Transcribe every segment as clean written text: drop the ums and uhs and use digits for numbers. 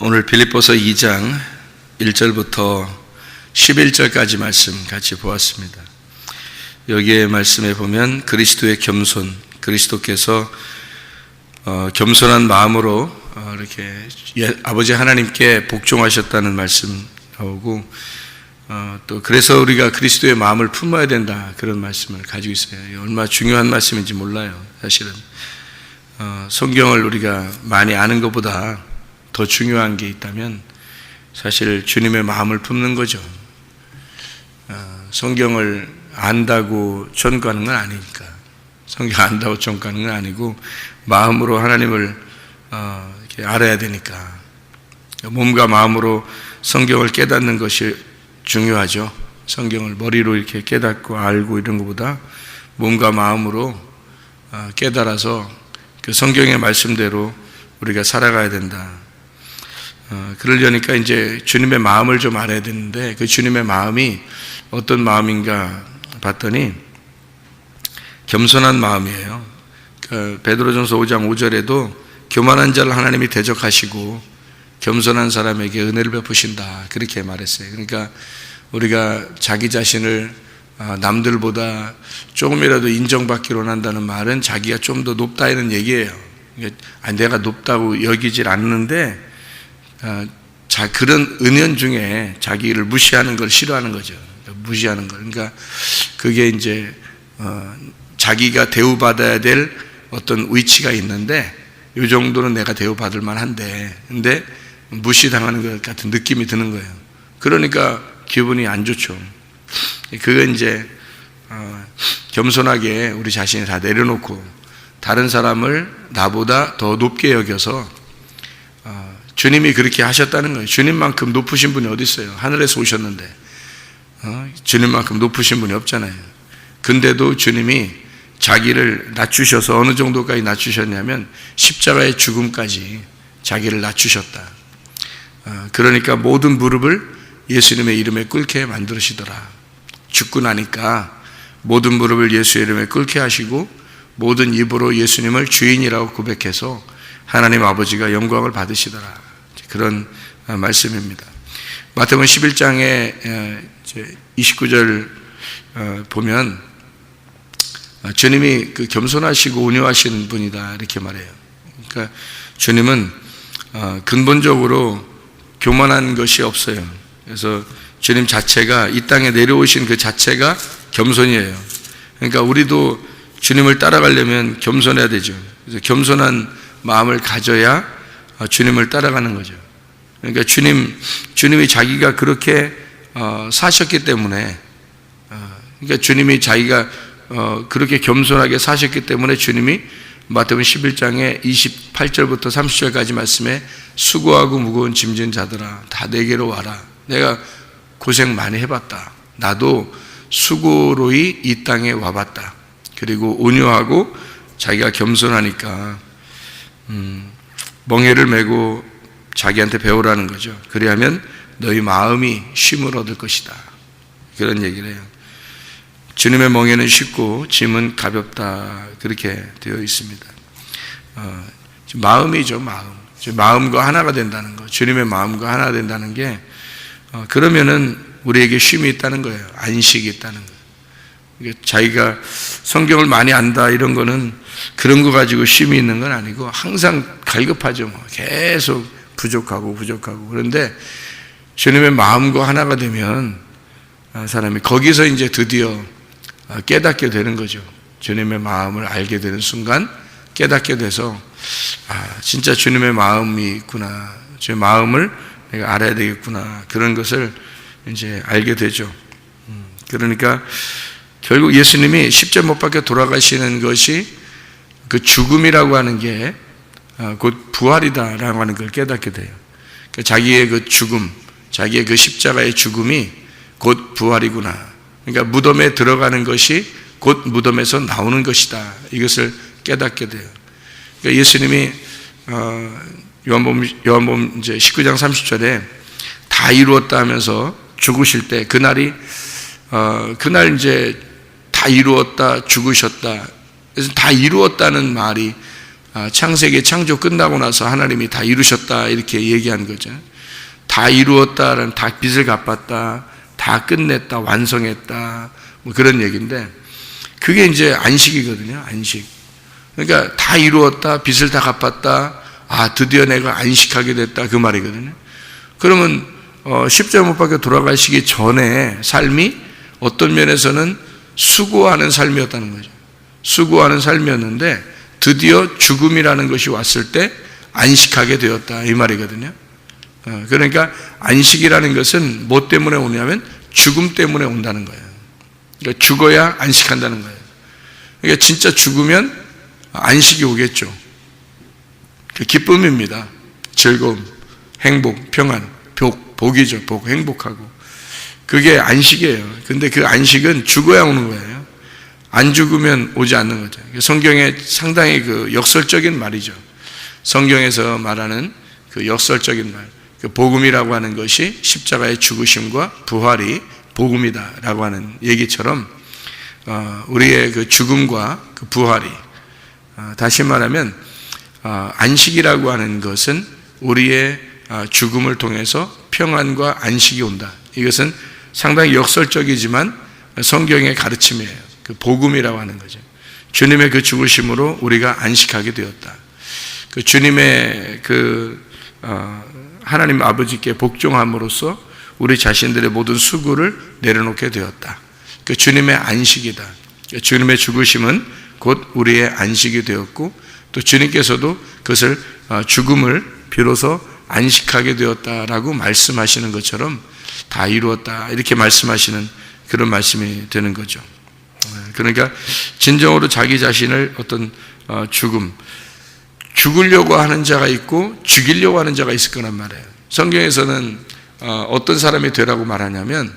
오늘 빌립보서 2장 1절부터 11절까지 말씀 같이 보았습니다. 여기에 말씀에 보면 그리스도의 겸손, 그리스도께서 겸손한 마음으로 이렇게 아버지 하나님께 복종하셨다는 말씀 나오고, 또 그래서 우리가 그리스도의 마음을 품어야 된다, 그런 말씀을 가지고 있어요. 얼마나 중요한 말씀인지 몰라요. 사실은 성경을 우리가 많이 아는 것보다 더 중요한 게 있다면 사실 주님의 마음을 품는 거죠. 성경을 안다고 전가하는 건 아니니까. 성경 안다고 전가하는 건 아니고 마음으로 하나님을 이렇게 알아야 되니까. 몸과 마음으로 성경을 깨닫는 것이 중요하죠. 성경을 머리로 이렇게 깨닫고 알고 이런 것보다 몸과 마음으로 깨달아서 그 성경의 말씀대로 우리가 살아가야 된다. 그러려니까 이제 주님의 마음을 좀 알아야 되는데, 그 주님의 마음이 어떤 마음인가 봤더니 겸손한 마음이에요. 베드로전서 5장 5절에도 교만한 자를 하나님이 대적하시고 겸손한 사람에게 은혜를 베푸신다, 그렇게 말했어요. 그러니까 우리가 자기 자신을 남들보다 조금이라도 인정받기로 한다는 말은 자기가 좀 더 높다 이런 얘기예요. 내가 높다고 여기질 않는데 그런 은연 중에 자기를 무시하는 걸 싫어하는 거죠. 무시하는 걸. 그러니까 그게 이제 자기가 대우받아야 될 어떤 위치가 있는데 이 정도는 내가 대우받을 만한데, 근데 무시당하는 것 같은 느낌이 드는 거예요. 그러니까 기분이 안 좋죠. 그건 이제 겸손하게 우리 자신이 다 내려놓고 다른 사람을 나보다 더 높게 여겨서 주님이 그렇게 하셨다는 거예요. 주님만큼 높으신 분이 어디 있어요? 하늘에서 오셨는데 주님만큼 높으신 분이 없잖아요. 근데도 주님이 자기를 낮추셔서 어느 정도까지 낮추셨냐면 십자가의 죽음까지 자기를 낮추셨다. 그러니까 모든 무릎을 예수님의 이름에 꿇게 만드시더라. 죽고 나니까 모든 무릎을 예수의 이름에 꿇게 하시고 모든 입으로 예수님을 주인이라고 고백해서 하나님 아버지가 영광을 받으시더라. 그런 말씀입니다. 마태복음 11장에 29절 보면 주님이 그 겸손하시고 온유하신 분이다, 이렇게 말해요. 그러니까 주님은 근본적으로 교만한 것이 없어요. 그래서 주님 자체가 이 땅에 내려오신 그 자체가 겸손이에요. 그러니까 우리도 주님을 따라가려면 겸손해야 되죠. 그래서 겸손한 마음을 가져야 주님을 따라가는 거죠. 그러니까 주님이 자기가 그렇게 사셨기 때문에, 그러니까 주님이 자기가 그렇게 겸손하게 사셨기 때문에 주님이 마태복음 11장에 28절부터 30절까지 말씀에 수고하고 무거운 짐진 자들아 다 내게로 와라. 내가 고생 많이 해봤다. 나도 수고로이 이 땅에 와봤다. 그리고 온유하고 자기가 겸손하니까 멍에를 메고 자기한테 배우라는 거죠. 그리하면 너희 마음이 쉼을 얻을 것이다, 그런 얘기를 해요. 주님의 멍에는 쉽고 짐은 가볍다, 그렇게 되어 있습니다. 마음이죠, 마음. 마음과 하나가 된다는 거, 주님의 마음과 하나가 된다는 게 그러면은 우리에게 쉼이 있다는 거예요. 안식이 있다는 거예요. 자기가 성경을 많이 안다 이런 거는 그런 거 가지고 쉼이 있는 건 아니고 항상 갈급하죠. 계속 부족하고 그런데 주님의 마음과 하나가 되면 사람이 거기서 이제 드디어 깨닫게 되는 거죠. 주님의 마음을 알게 되는 순간 깨닫게 돼서 진짜 주님의 마음이 있구나, 주의 마음을 내가 알아야 되겠구나, 그런 것을 이제 알게 되죠. 그러니까 결국 예수님이 십자가 못 박혀 돌아가시는 것이 그 죽음이라고 하는 게 곧 부활이다라고 하는 걸 깨닫게 돼요. 그러니까 자기의 그 죽음, 자기의 그 십자가의 죽음이 곧 부활이구나. 그러니까 무덤에 들어가는 것이 곧 무덤에서 나오는 것이다, 이것을 깨닫게 돼요. 그러니까 예수님이 요한복음 이제 19장 30절에 다 이루었다 하면서 죽으실 때 그날 이제 다 이루었다, 죽으셨다. 그래서 다 이루었다는 말이 창세기 창조 끝나고 나서 하나님이 다 이루셨다 이렇게 얘기한 거죠. 다 이루었다는, 다 빚을 갚았다, 다 끝냈다, 완성했다, 뭐 그런 얘기인데, 그게 이제 안식이거든요. 안식. 그러니까 다 이루었다, 빚을 다 갚았다, 드디어 내가 안식하게 됐다, 그 말이거든요. 그러면 십자가 못 박혀 돌아가시기 전에 삶이 어떤 면에서는 수고하는 삶이었다는 거죠. 수고하는 삶이었는데 드디어 죽음이라는 것이 왔을 때 안식하게 되었다, 이 말이거든요. 그러니까 안식이라는 것은 뭐 때문에 오냐면 죽음 때문에 온다는 거예요. 그러니까 죽어야 안식한다는 거예요. 그러니까 진짜 죽으면 안식이 오겠죠. 기쁨입니다. 즐거움, 행복, 평안, 복이죠. 복, 행복하고. 그게 안식이에요. 근데 그 안식은 죽어야 오는 거예요. 안 죽으면 오지 않는 거죠. 성경에 상당히 그 역설적인 말이죠. 성경에서 말하는 그 역설적인 말. 그 복음이라고 하는 것이 십자가의 죽으심과 부활이 복음이다라고 하는 얘기처럼 우리의 그 죽음과 그 부활이, 다시 말하면 안식이라고 하는 것은 우리의 죽음을 통해서 평안과 안식이 온다. 이것은 상당히 역설적이지만 성경의 가르침이에요. 그 복음이라고 하는 거죠. 주님의 그 죽으심으로 우리가 안식하게 되었다. 그 주님의 그 하나님 아버지께 복종함으로써 우리 자신들의 모든 수고를 내려놓게 되었다. 그 주님의 안식이다. 주님의 죽으심은 곧 우리의 안식이 되었고, 또 주님께서도 그것을 죽음을 비로소 안식하게 되었다라고 말씀하시는 것처럼 다 이루었다 이렇게 말씀하시는 그런 말씀이 되는 거죠. 그러니까 진정으로 자기 자신을 어떤 죽으려고 하는 자가 있고 죽이려고 하는 자가 있을 거란 말이에요. 성경에서는 어떤 사람이 되라고 말하냐면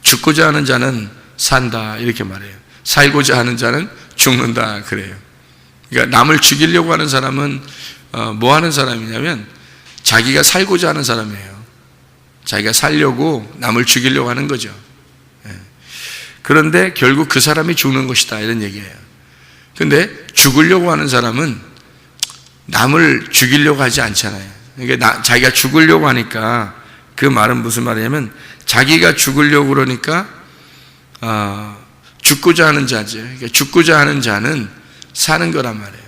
죽고자 하는 자는 산다 이렇게 말해요. 살고자 하는 자는 죽는다 그래요. 그러니까 남을 죽이려고 하는 사람은 뭐 하는 사람이냐면 자기가 살고자 하는 사람이에요. 자기가 살려고 남을 죽이려고 하는 거죠. 그런데 결국 그 사람이 죽는 것이다 이런 얘기예요. 근데 죽으려고 하는 사람은 남을 죽이려고 하지 않잖아요. 그러니까 자기가 죽으려고 하니까, 그 말은 무슨 말이냐면 자기가 죽으려고 그러니까 죽고자 하는 자죠. 그러니까 죽고자 하는 자는 사는 거란 말이에요.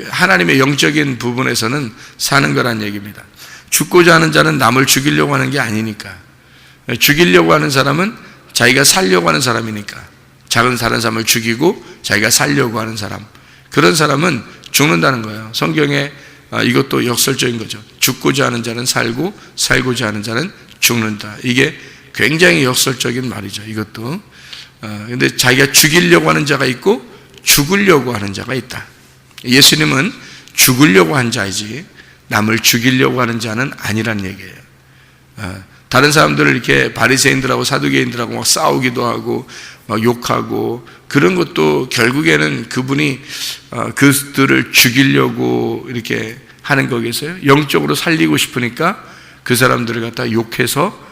하나님의 영적인 부분에서는 사는 거란 얘기입니다. 죽고자 하는 자는 남을 죽이려고 하는 게 아니니까. 죽이려고 하는 사람은 자기가 살려고 하는 사람이니까. 다른 사람을 죽이고 자기가 살려고 하는 사람, 그런 사람은 죽는다는 거예요. 성경에 이것도 역설적인 거죠. 죽고자 하는 자는 살고 살고자 하는 자는 죽는다. 이게 굉장히 역설적인 말이죠. 이것도. 근데 자기가 죽이려고 하는 자가 있고 죽으려고 하는 자가 있다. 예수님은 죽으려고 한 자이지 남을 죽이려고 하는 자는 아니란 얘기예요. 다른 사람들을 이렇게 바리새인들하고 사두개인들하고 막 싸우기도 하고 막 욕하고 그런 것도 결국에는 그분이 그들을 죽이려고 이렇게 하는 거겠어요? 영적으로 살리고 싶으니까 그 사람들을 갖다 욕해서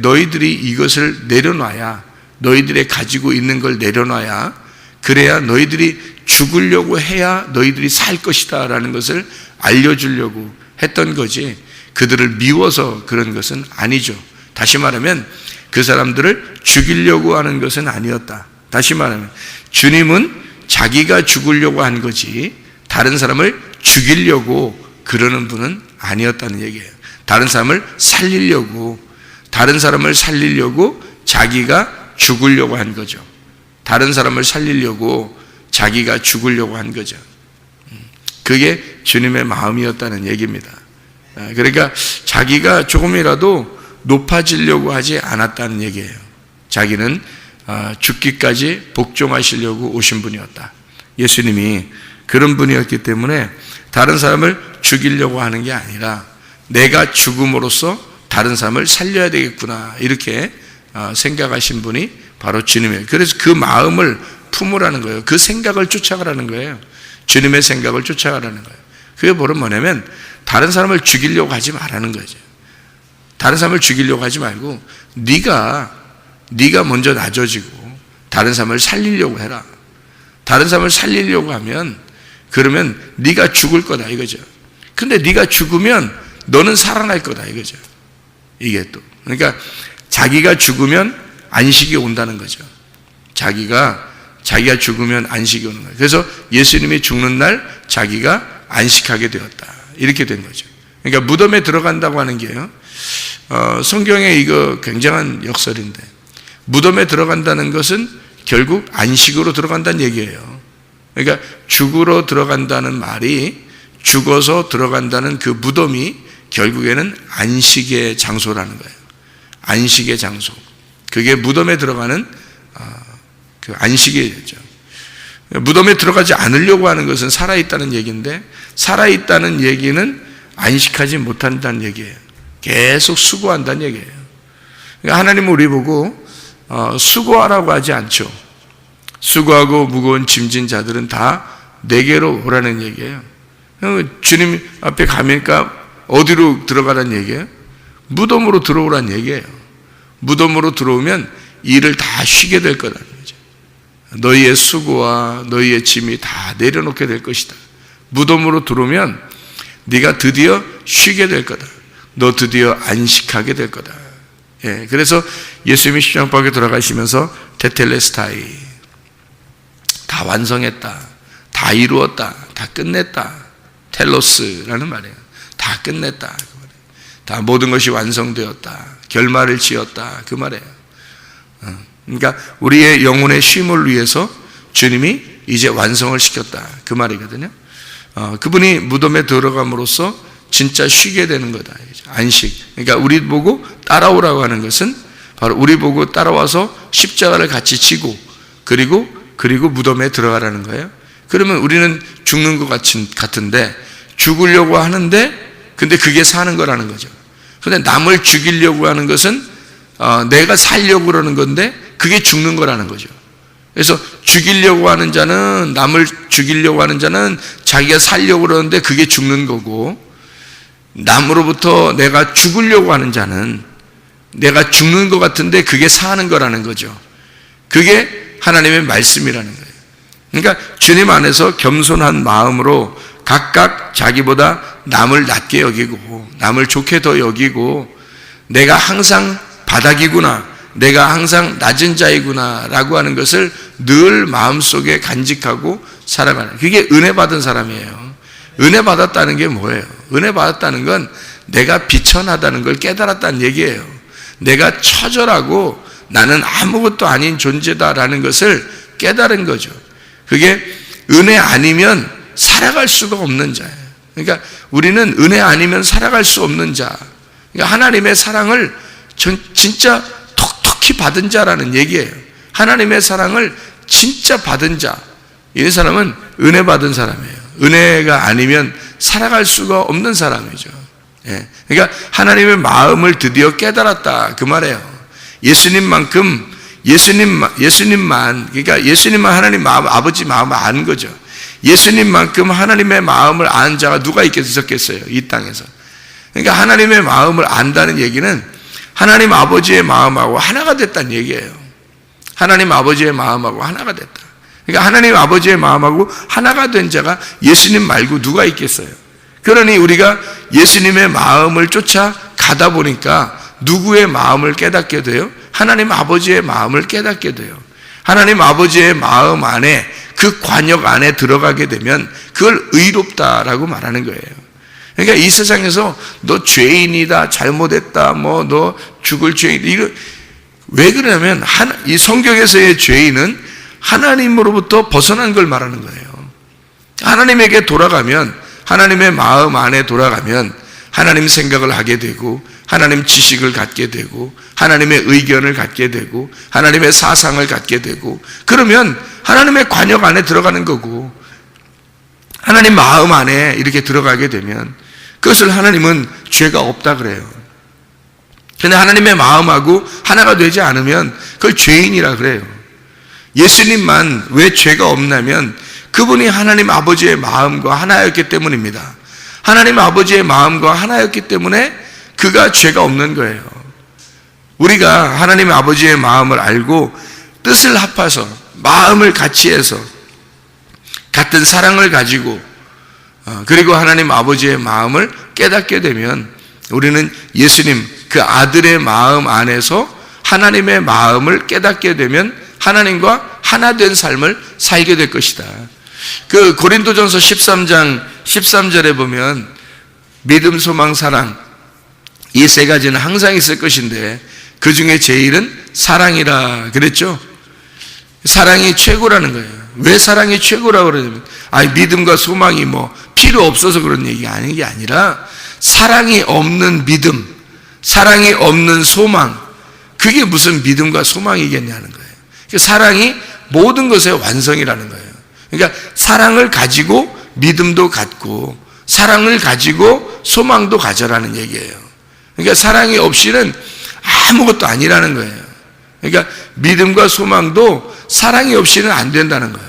너희들이 이것을 내려놔야, 너희들의 가지고 있는 걸 내려놔야, 그래야 너희들이 죽으려고 해야 너희들이 살 것이다 라는 것을 알려주려고 했던 거지, 그들을 미워서 그런 것은 아니죠. 다시 말하면 그 사람들을 죽이려고 하는 것은 아니었다. 다시 말하면 주님은 자기가 죽으려고 한 거지 다른 사람을 죽이려고 그러는 분은 아니었다는 얘기예요. 다른 사람을 살리려고 자기가 죽으려고 한 거죠. 다른 사람을 살리려고 자기가 죽으려고 한 거죠. 그게 주님의 마음이었다는 얘기입니다. 그러니까 자기가 조금이라도 높아지려고 하지 않았다는 얘기예요. 자기는 죽기까지 복종하시려고 오신 분이었다. 예수님이 그런 분이었기 때문에 다른 사람을 죽이려고 하는 게 아니라 내가 죽음으로써 다른 사람을 살려야 되겠구나 이렇게 생각하신 분이 바로 주님이에요. 그래서 그 마음을 품으라는 거예요. 그 생각을 쫓아가라는 거예요. 주님의 생각을 쫓아가라는 거예요. 그게 뭐냐면 다른 사람을 죽이려고 하지 말라는 거죠. 다른 사람을 죽이려고 하지 말고 네가 먼저 낮아지고 다른 사람을 살리려고 해라. 다른 사람을 살리려고 하면 그러면 네가 죽을 거다 이거죠. 근데 네가 죽으면 너는 살아날 거다 이거죠. 이게 또 그러니까 자기가 죽으면 안식이 온다는 거죠. 자기가 죽으면 안식이 오는 거예요. 그래서 예수님이 죽는 날 자기가 안식하게 되었다 이렇게 된 거죠. 그러니까 무덤에 들어간다고 하는 게요, 성경에 이거 굉장한 역설인데, 무덤에 들어간다는 것은 결국 안식으로 들어간다는 얘기예요. 그러니까 죽으러 들어간다는 말이, 죽어서 들어간다는 그 무덤이 결국에는 안식의 장소라는 거예요. 안식의 장소. 그게 무덤에 들어가는 그 안식이죠. 무덤에 들어가지 않으려고 하는 것은 살아있다는 얘기인데, 살아있다는 얘기는 안식하지 못한다는 얘기예요. 계속 수고한다는 얘기예요. 그러니까 하나님은 우리 보고 수고하라고 하지 않죠. 수고하고 무거운 짐진 자들은 다 내게로 오라는 얘기예요. 주님 앞에 가니까 어디로 들어가라는 얘기예요? 무덤으로 들어오라는 얘기예요. 무덤으로 들어오면 일을 다 쉬게 될 거라는 거죠. 너희의 수고와 너희의 짐이 다 내려놓게 될 것이다. 무덤으로 들어오면 네가 드디어 쉬게 될 거다. 너 드디어 안식하게 될 거다. 예, 그래서 예수님이 십자가에 돌아가시면서 테텔레스타이, 다 완성했다, 다 이루었다, 다 끝냈다, 텔로스라는 말이에요. 다 끝냈다, 다 모든 것이 완성되었다, 결말을 지었다, 그 말이에요. 그러니까 우리의 영혼의 쉼을 위해서 주님이 이제 완성을 시켰다, 그 말이거든요. 그분이 무덤에 들어감으로써 진짜 쉬게 되는 거다, 안식. 그러니까 우리 보고 따라오라고 하는 것은 바로 우리 보고 따라와서 십자가를 같이 지고 그리고 무덤에 들어가라는 거예요. 그러면 우리는 죽는 것 같은데, 죽으려고 하는데 근데 그게 사는 거라는 거죠. 근데 남을 죽이려고 하는 것은 내가 살려고 그러는 건데 그게 죽는 거라는 거죠. 그래서 죽이려고 하는 자는, 남을 죽이려고 하는 자는 자기가 살려고 그러는데 그게 죽는 거고, 남으로부터 내가 죽으려고 하는 자는 내가 죽는 것 같은데 그게 사는 거라는 거죠. 그게 하나님의 말씀이라는 거예요. 그러니까 주님 안에서 겸손한 마음으로 각각 자기보다 남을 낮게 여기고 남을 좋게 더 여기고, 내가 항상 바닥이구나, 내가 항상 낮은 자이구나 라고 하는 것을 늘 마음속에 간직하고 살아가는, 그게 은혜 받은 사람이에요. 은혜 받았다는 게 뭐예요? 은혜 받았다는 건 내가 비천하다는 걸 깨달았다는 얘기예요. 내가 처절하고 나는 아무것도 아닌 존재다라는 것을 깨달은 거죠. 그게 은혜 아니면 살아갈 수가 없는 자예요. 그러니까 우리는 은혜 아니면 살아갈 수 없는 자, 그러니까 하나님의 사랑을 진짜 톡톡히 받은 자라는 얘기예요. 하나님의 사랑을 진짜 받은 자, 이 사람은 은혜 받은 사람이에요. 은혜가 아니면 살아갈 수가 없는 사람이죠. 예. 그러니까 하나님의 마음을 드디어 깨달았다, 그 말이에요. 예수님만, 그러니까 예수님만 하나님 마음, 아버지 마음을 아는 거죠. 예수님만큼 하나님의 마음을 아는 자가 누가 있겠어요, 이 땅에서. 그러니까 하나님의 마음을 안다는 얘기는 하나님 아버지의 마음하고 하나가 됐다는 얘기예요. 하나님 아버지의 마음하고 하나가 됐다. 그러니까 하나님 아버지의 마음하고 하나가 된 자가 예수님 말고 누가 있겠어요? 그러니 우리가 예수님의 마음을 쫓아 가다 보니까 누구의 마음을 깨닫게 돼요? 하나님 아버지의 마음을 깨닫게 돼요. 하나님 아버지의 마음 안에, 그 관역 안에 들어가게 되면 그걸 의롭다라고 말하는 거예요. 그러니까 이 세상에서 너 죄인이다, 잘못했다, 너 죽을 죄인, 이거 왜 그러냐면 이 성경에서의 죄인은 하나님으로부터 벗어난 걸 말하는 거예요. 하나님에게 돌아가면, 하나님의 마음 안에 돌아가면 하나님 생각을 하게 되고, 하나님 지식을 갖게 되고, 하나님의 의견을 갖게 되고, 하나님의 사상을 갖게 되고, 그러면 하나님의 관역 안에 들어가는 거고, 하나님 마음 안에 이렇게 들어가게 되면 그것을 하나님은 죄가 없다 그래요. 그런데 하나님의 마음하고 하나가 되지 않으면 그걸 죄인이라 그래요. 예수님만 왜 죄가 없냐면 그분이 하나님 아버지의 마음과 하나였기 때문입니다. 하나님 아버지의 마음과 하나였기 때문에 그가 죄가 없는 거예요. 우리가 하나님 아버지의 마음을 알고 뜻을 합해서 마음을 같이 해서 같은 사랑을 가지고 그리고 하나님 아버지의 마음을 깨닫게 되면 우리는 예수님 그 아들의 마음 안에서 하나님의 마음을 깨닫게 되면 하나님과 하나 된 삶을 살게 될 것이다. 그 고린도전서 13장 13절에 보면 믿음, 소망, 사랑 이 세 가지는 항상 있을 것인데 그 중에 제일은 사랑이라 그랬죠. 사랑이 최고라는 거예요. 왜 사랑이 최고라고 그러냐면 믿음과 소망이 필요 없어서 그런 얘기가 아닌 게 아니라 사랑이 없는 믿음, 사랑이 없는 소망, 그게 무슨 믿음과 소망이겠냐는 거예요. 사랑이 모든 것의 완성이라는 거예요. 그러니까 사랑을 가지고 믿음도 갖고 사랑을 가지고 소망도 가져라는 얘기예요. 그러니까 사랑이 없이는 아무것도 아니라는 거예요. 그러니까 믿음과 소망도 사랑이 없이는 안 된다는 거예요.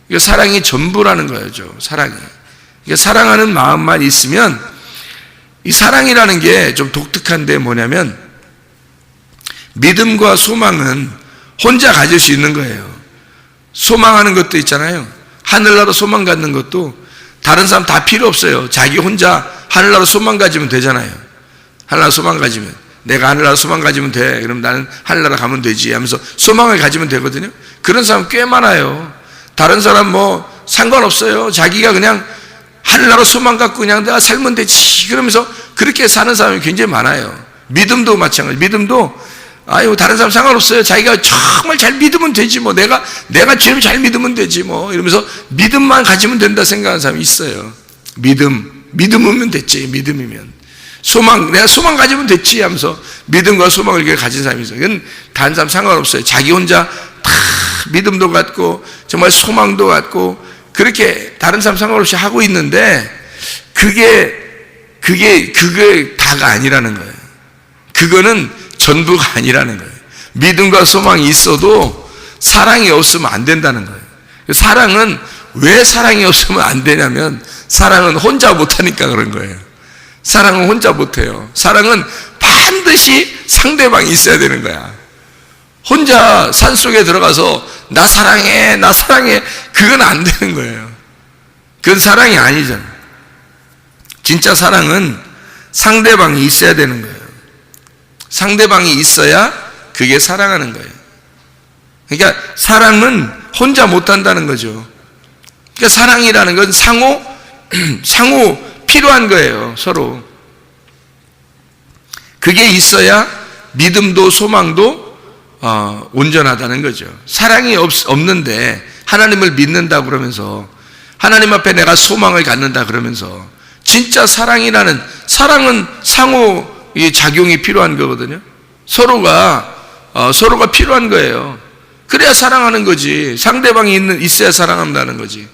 그러니까 사랑이 전부라는 거죠. 사랑이. 그러니까 사랑하는 마음만 있으면 이 사랑이라는 게 좀 독특한데 뭐냐면 믿음과 소망은 혼자 가질 수 있는 거예요. 소망하는 것도 있잖아요. 하늘나라 소망 갖는 것도 다른 사람 다 필요 없어요. 자기 혼자 하늘나라 소망 가지면 되잖아요. 하늘나라 소망 가지면 내가 하늘나라 소망 가지면 돼. 그럼 나는 하늘나라 가면 되지 하면서 소망을 가지면 되거든요. 그런 사람 꽤 많아요. 다른 사람 상관없어요. 자기가 그냥 하늘나라 소망 갖고 그냥 내가 살면 되지 그러면서 그렇게 사는 사람이 굉장히 많아요. 믿음도 마찬가지. 믿음도 다른 사람 상관없어요. 자기가 정말 잘 믿으면 되지 내가 주님 잘 믿으면 되지 이러면서 믿음만 가지면 된다 생각하는 사람이 있어요. 믿음이면 됐지. 믿음이면 내가 소망 가지면 됐지 하면서 믿음과 소망을 이렇게 가진 사람이 있어요. 이건 다른 사람 상관없어요. 자기 혼자 다 믿음도 갖고 정말 소망도 갖고 그렇게 다른 사람 상관없이 하고 있는데 그게 다가 아니라는 거예요. 그거는 전부가 아니라는 거예요. 믿음과 소망이 있어도 사랑이 없으면 안 된다는 거예요. 사랑은 왜 사랑이 없으면 안 되냐면 사랑은 혼자 못하니까 그런 거예요. 사랑은 혼자 못해요. 사랑은 반드시 상대방이 있어야 되는 거야. 혼자 산속에 들어가서 나 사랑해 그건 안 되는 거예요. 그건 사랑이 아니잖아. 진짜 사랑은 상대방이 있어야 되는 거예요. 상대방이 있어야 그게 사랑하는 거예요. 그러니까 사랑은 혼자 못한다는 거죠. 그러니까 사랑이라는 건 상호 필요한 거예요. 서로 그게 있어야 믿음도 소망도 온전하다는 거죠. 사랑이 없는데 하나님을 믿는다 그러면서 하나님 앞에 내가 소망을 갖는다 그러면서 진짜 사랑은 상호 작용이 필요한 거거든요. 서로가 필요한 거예요. 그래야 사랑하는 거지. 상대방이 있어야 사랑한다는 거지.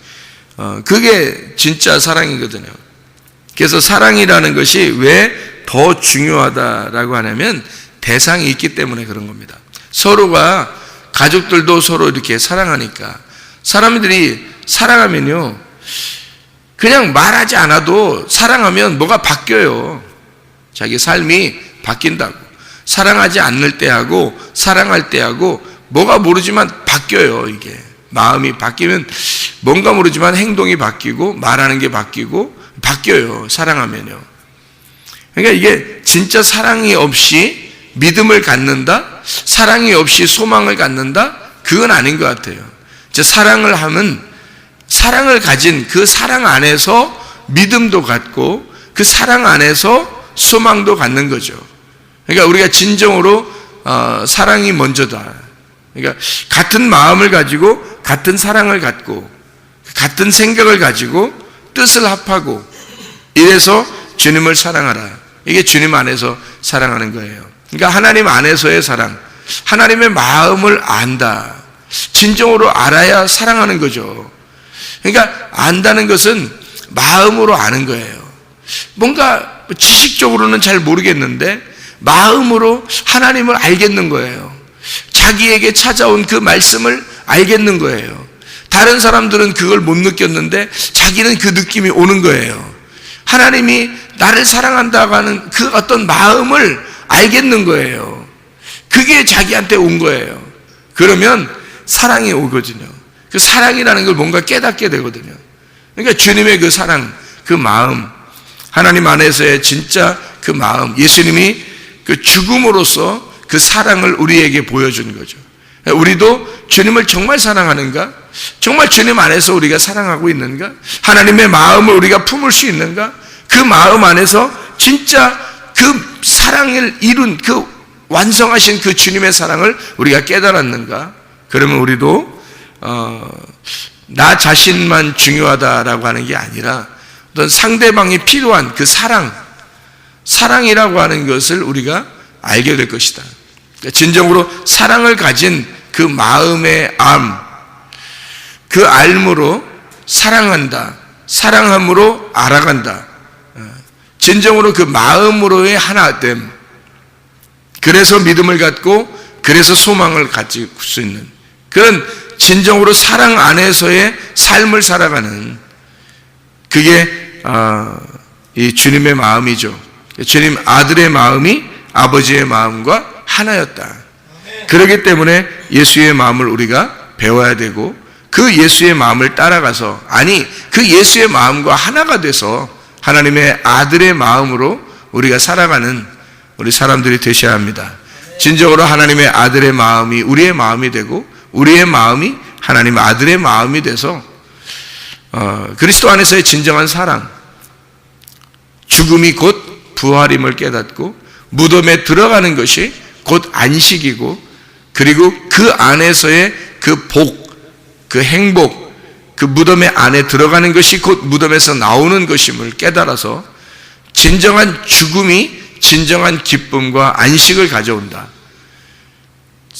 그게 진짜 사랑이거든요. 그래서 사랑이라는 것이 왜 더 중요하다라고 하냐면 대상이 있기 때문에 그런 겁니다. 서로가 가족들도 서로 이렇게 사랑하니까 사람들이 사랑하면요 그냥 말하지 않아도 사랑하면 뭐가 바뀌어요. 자기 삶이 바뀐다고. 사랑하지 않을 때하고 사랑할 때하고 뭐가 모르지만 바뀌어요. 이게 마음이 바뀌면 뭔가 모르지만 행동이 바뀌고 말하는 게 바뀌어요. 사랑하면요. 그러니까 이게 진짜 사랑이 없이 믿음을 갖는다, 사랑이 없이 소망을 갖는다, 그건 아닌 것 같아요. 사랑을 하면 사랑을 가진 그 사랑 안에서 믿음도 갖고 그 사랑 안에서 소망도 갖는 거죠. 그러니까 우리가 진정으로 사랑이 먼저다. 그러니까 같은 마음을 가지고 같은 사랑을 갖고 같은 생각을 가지고 뜻을 합하고 이래서 주님을 사랑하라. 이게 주님 안에서 사랑하는 거예요. 그러니까 하나님 안에서의 사랑, 하나님의 마음을 안다. 진정으로 알아야 사랑하는 거죠. 그러니까 안다는 것은 마음으로 아는 거예요. 뭔가 지식적으로는 잘 모르겠는데 마음으로 하나님을 알겠는 거예요. 자기에게 찾아온 그 말씀을 알겠는 거예요. 다른 사람들은 그걸 못 느꼈는데 자기는 그 느낌이 오는 거예요. 하나님이 나를 사랑한다고 하는 그 어떤 마음을 알겠는 거예요. 그게 자기한테 온 거예요. 그러면 사랑이 오거든요. 그 사랑이라는 걸 뭔가 깨닫게 되거든요. 그러니까 주님의 그 사랑, 그 마음, 하나님 안에서의 진짜 그 마음, 예수님이 그 죽음으로써 그 사랑을 우리에게 보여준 거죠. 우리도 주님을 정말 사랑하는가? 정말 주님 안에서 우리가 사랑하고 있는가? 하나님의 마음을 우리가 품을 수 있는가? 그 마음 안에서 진짜 그 사랑을 이룬 그 완성하신 그 주님의 사랑을 우리가 깨달았는가? 그러면 우리도 나 자신만 중요하다라고 하는 게 아니라 어떤 상대방이 필요한 그 사랑이라고 하는 것을 우리가 알게 될 것이다. 진정으로 사랑을 가진 그 마음의 그 알므로 사랑한다. 사랑함으로 알아간다. 진정으로 그 마음으로의 하나됨. 그래서 믿음을 갖고 그래서 소망을 가질 수 있는 그런 진정으로 사랑 안에서의 삶을 살아가는 그게 이 주님의 마음이죠. 주님 아들의 마음이 아버지의 마음과 하나였다. 그렇기 때문에 예수의 마음을 우리가 배워야 되고 그 예수의 마음을 따라가서 그 예수의 마음과 하나가 돼서 하나님의 아들의 마음으로 우리가 살아가는 우리 사람들이 되셔야 합니다. 진정으로 하나님의 아들의 마음이 우리의 마음이 되고 우리의 마음이 하나님 아들의 마음이 돼서 그리스도 안에서의 진정한 사랑, 죽음이 곧 부활임을 깨닫고 무덤에 들어가는 것이 곧 안식이고 그리고 그 안에서의 그 복, 그 행복, 그 무덤의 안에 들어가는 것이 곧 무덤에서 나오는 것임을 깨달아서 진정한 죽음이 진정한 기쁨과 안식을 가져온다.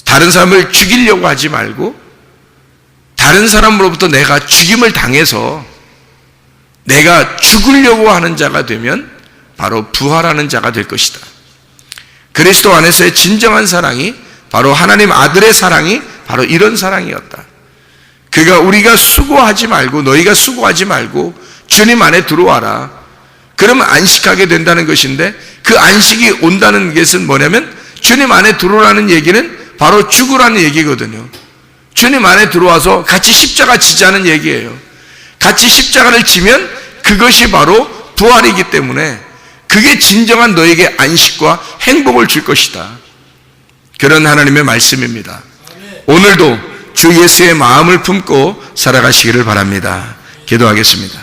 다른 사람을 죽이려고 하지 말고 다른 사람으로부터 내가 죽임을 당해서 내가 죽으려고 하는 자가 되면 바로 부활하는 자가 될 것이다. 그리스도 안에서의 진정한 사랑이 바로 하나님 아들의 사랑이 바로 이런 사랑이었다. 그가 우리가 수고하지 말고 너희가 수고하지 말고 주님 안에 들어와라. 그러면 안식하게 된다는 것인데 그 안식이 온다는 것은 뭐냐면 주님 안에 들어오라는 얘기는 바로 죽으라는 얘기거든요. 주님 안에 들어와서 같이 십자가 지자는 얘기예요. 같이 십자가를 지면 그것이 바로 부활이기 때문에 그게 진정한 너에게 안식과 행복을 줄 것이다. 그런 하나님의 말씀입니다. 오늘도 주 예수의 마음을 품고 살아가시기를 바랍니다. 기도하겠습니다.